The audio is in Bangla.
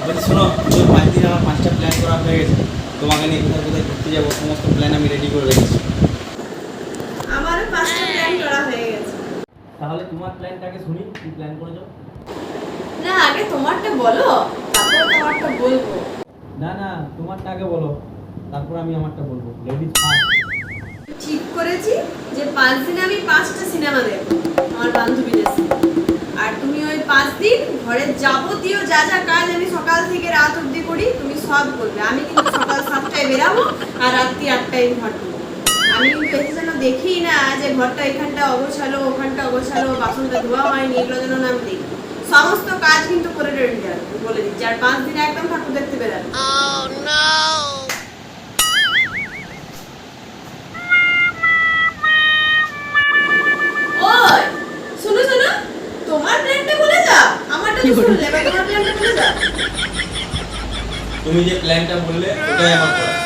বলছি শোনো, তোর 5 দিন আমার 5টা প্ল্যান করা হয়ে গেছে। তোমাকে নিয়ে কোথায় কোথায় ঘুরতে যাবো সমস্ত প্ল্যান আমি রেডি করে রেখেছি। আমারও 5টা প্ল্যান করা হয়ে গেছে। তাহলে তোমার প্ল্যানটাকে শুনি, কি প্ল্যান করেছো? না, আগে তোমারটা বলো, তারপর তোমারটা বলবো। না না, তোমারটা আগে বলো, তারপর আমি আমারটা বলবো। Ladies first. ঠিক করেছি যে 5 দিনে আমি 5টা সিনেমা দেখবো আমার বান্ধবীদের সাথে। আর তুমি ওই 5 দিন ঘরের যাবতীয় যা যা কাজ আমি সকাল থেকে রাত অবধি করি তুমি সব করবে। আমি কিন্তু সকাল 7টায় বেরাবো আর রাত্রি 8টায় ঘর ঢুকবো। আমি কিন্তু এসে যেন দেখি না যে ঘরটা এখানটা অগোছালো ওখানটা অগোছালো, বাসনটা ধোয়া হয়নি, এগুলো যেন না আমি দেখি। সমস্ত কাজ কিন্তু করে রেডি রাখবো বলে দিচ্ছি। আর 5 দিনে একদম ঠাকুর দেখতে বেরাবো। ওই শোনো শোনো, তোমার প্ল্যানটা বলে যাও, আমারটা তো শুনলে, এবার তোমার প্ল্যানটা বলে যাও। তুমি যে প্ল্যানটা বললে ওটাই আমার করা।